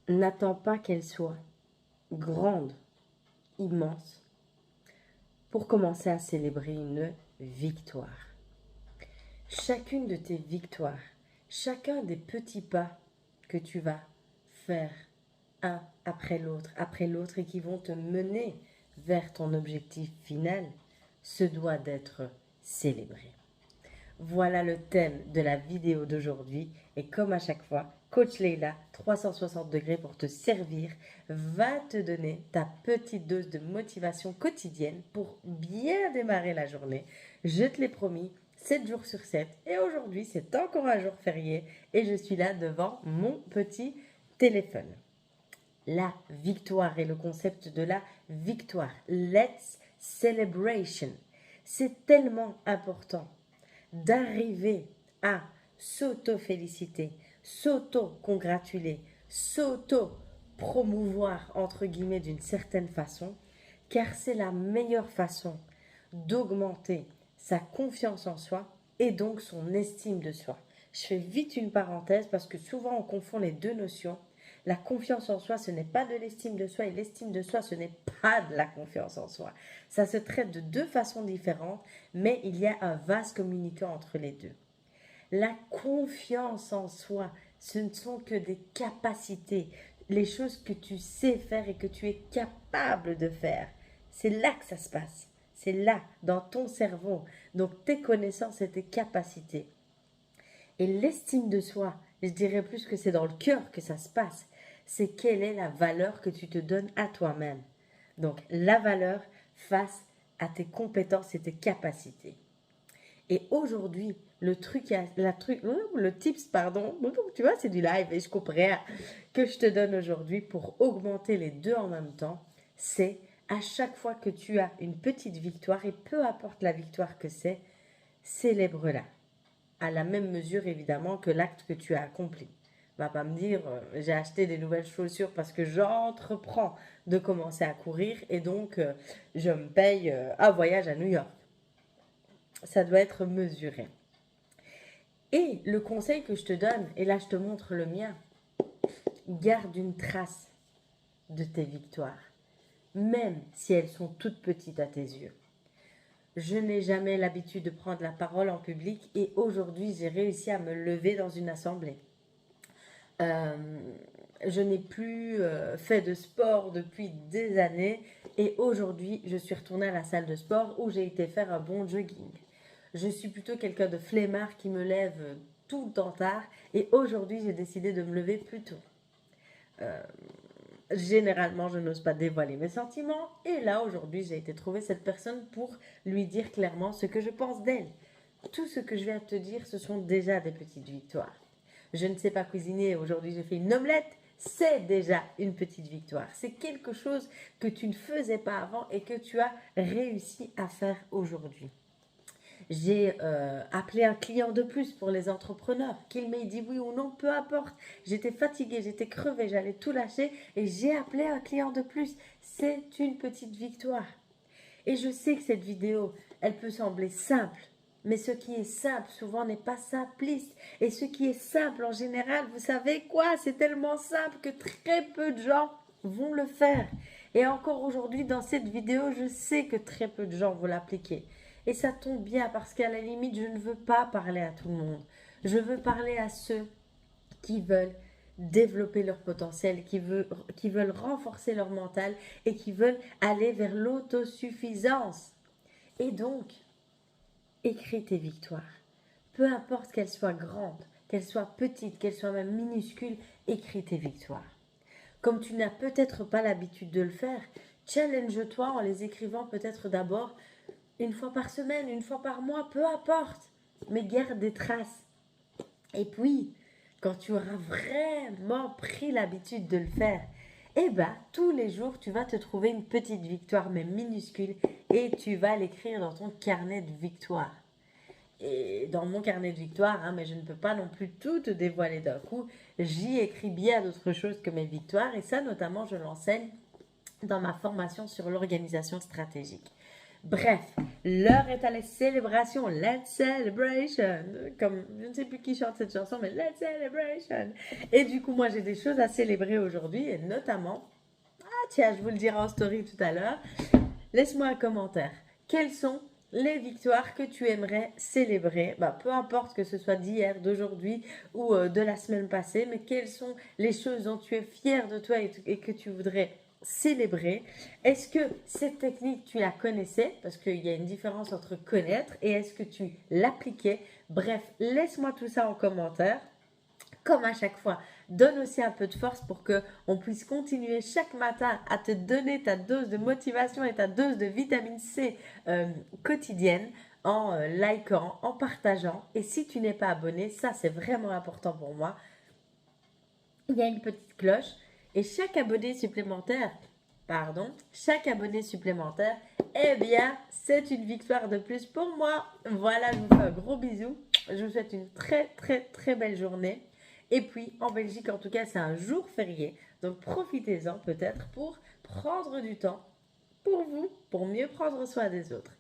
N'attends pas qu'elle soit grande, immense, pour commencer à célébrer une victoire. Chacune de tes victoires, chacun des petits pas que tu vas faire un après l'autre et qui vont te mener vers ton objectif final, se doit d'être célébré. Voilà le thème de la vidéo d'aujourd'hui et comme à chaque fois, Coach Leila, 360 degrés pour te servir, va te donner ta petite dose de motivation quotidienne pour bien démarrer la journée. Je te l'ai promis, 7 jours sur 7 et aujourd'hui c'est encore un jour férié et je suis là devant mon petit téléphone. La victoire et le concept de la victoire. Let's celebration. C'est tellement important d'arriver à s'auto-féliciter, s'auto-congratuler, s'auto-promouvoir, entre guillemets, d'une certaine façon, car c'est la meilleure façon d'augmenter sa confiance en soi et donc son estime de soi. Je fais vite une parenthèse parce que souvent on confond les deux notions. La confiance en soi, ce n'est pas de l'estime de soi et l'estime de soi, ce n'est pas de la confiance en soi. Ça se traite de deux façons différentes, mais il y a un vase communicant entre les deux. La confiance en soi, ce ne sont que des capacités, les choses que tu sais faire et que tu es capable de faire. C'est là que ça se passe. C'est là, dans ton cerveau. Donc tes connaissances et tes capacités. Et l'estime de soi, je dirais plus que c'est dans le cœur que ça se passe. C'est quelle est la valeur que tu te donnes à toi-même. Donc la valeur face à tes compétences et tes capacités. Et aujourd'hui, le tips, pardon, tu vois, c'est du live et je comprends que je te donne aujourd'hui pour augmenter les deux en même temps, c'est à chaque fois que tu as une petite victoire, et peu importe la victoire que c'est, célèbre-la à la même mesure évidemment que l'acte que tu as accompli. Va pas me dire j'ai acheté des nouvelles chaussures parce que j'entreprends de commencer à courir et donc je me paye un voyage à New York. Ça doit être mesuré. Et le conseil que je te donne, et là je te montre le mien, garde une trace de tes victoires, même si elles sont toutes petites à tes yeux. Je n'ai jamais l'habitude de prendre la parole en public et aujourd'hui j'ai réussi à me lever dans une assemblée. Je n'ai plus fait de sport depuis des années et aujourd'hui je suis retournée à la salle de sport où j'ai été faire un bon jogging. Je suis plutôt quelqu'un de flemmard qui me lève tout le temps tard et aujourd'hui j'ai décidé de me lever plus tôt. Généralement, je n'ose pas dévoiler mes sentiments. Et là, aujourd'hui, j'ai été trouver cette personne pour lui dire clairement ce que je pense d'elle. Tout ce que je viens de te dire, ce sont déjà des petites victoires. Je ne sais pas cuisiner, aujourd'hui j'ai fait une omelette, c'est déjà une petite victoire. C'est quelque chose que tu ne faisais pas avant et que tu as réussi à faire aujourd'hui. J'ai appelé un client de plus pour les entrepreneurs, qu'il m'ait dit oui ou non, peu importe. J'étais fatiguée, j'étais crevée, j'allais tout lâcher et j'ai appelé un client de plus. C'est une petite victoire. Et je sais que cette vidéo, elle peut sembler simple, mais ce qui est simple souvent n'est pas simpliste. Et ce qui est simple en général, vous savez quoi? C'est tellement simple que très peu de gens vont le faire. Et encore aujourd'hui, dans cette vidéo, je sais que très peu de gens vont l'appliquer. Et ça tombe bien parce qu'à la limite, je ne veux pas parler à tout le monde. Je veux parler à ceux qui veulent développer leur potentiel, qui veulent renforcer leur mental et qui veulent aller vers l'autosuffisance. Et donc, écris tes victoires. Peu importe qu'elles soient grandes, qu'elles soient petites, qu'elles soient même minuscules, écris tes victoires. Comme tu n'as peut-être pas l'habitude de le faire, challenge-toi en les écrivant peut-être d'abord une fois par semaine, une fois par mois, peu importe. Mais garde des traces. Et puis, quand tu auras vraiment pris l'habitude de le faire, eh bien, tous les jours, tu vas te trouver une petite victoire, mais minuscule, et tu vas l'écrire dans ton carnet de victoire. Et dans mon carnet de victoire, mais je ne peux pas non plus tout te dévoiler d'un coup, j'y écris bien d'autres choses que mes victoires, et ça, notamment, je l'enseigne dans ma formation sur l'organisation stratégique. Bref, l'heure est à la célébration. Let's celebration. Comme je ne sais plus qui chante cette chanson, mais let's celebration. Et du coup, moi, j'ai des choses à célébrer aujourd'hui, et notamment, tiens, je vous le dirai en story tout à l'heure. Laisse-moi un commentaire. Quelles sont les victoires que tu aimerais célébrer, peu importe que ce soit d'hier, d'aujourd'hui ou de la semaine passée, mais quelles sont les choses dont tu es fier de toi et que tu voudrais célébrer. Est-ce que cette technique, tu la connaissais? Parce qu'il y a une différence entre connaître et est-ce que tu l'appliquais? Bref, laisse-moi tout ça en commentaire. Comme à chaque fois, donne aussi un peu de force pour que on puisse continuer chaque matin à te donner ta dose de motivation et ta dose de vitamine C quotidienne en likant, en partageant. Et si tu n'es pas abonné, ça c'est vraiment important pour moi, il y a une petite cloche et chaque abonné supplémentaire, eh bien, c'est une victoire de plus pour moi. Voilà, je vous fais un gros bisou. Je vous souhaite une très, très, très belle journée. Et puis, en Belgique, en tout cas, c'est un jour férié. Donc, profitez-en peut-être pour prendre du temps pour vous, pour mieux prendre soin des autres.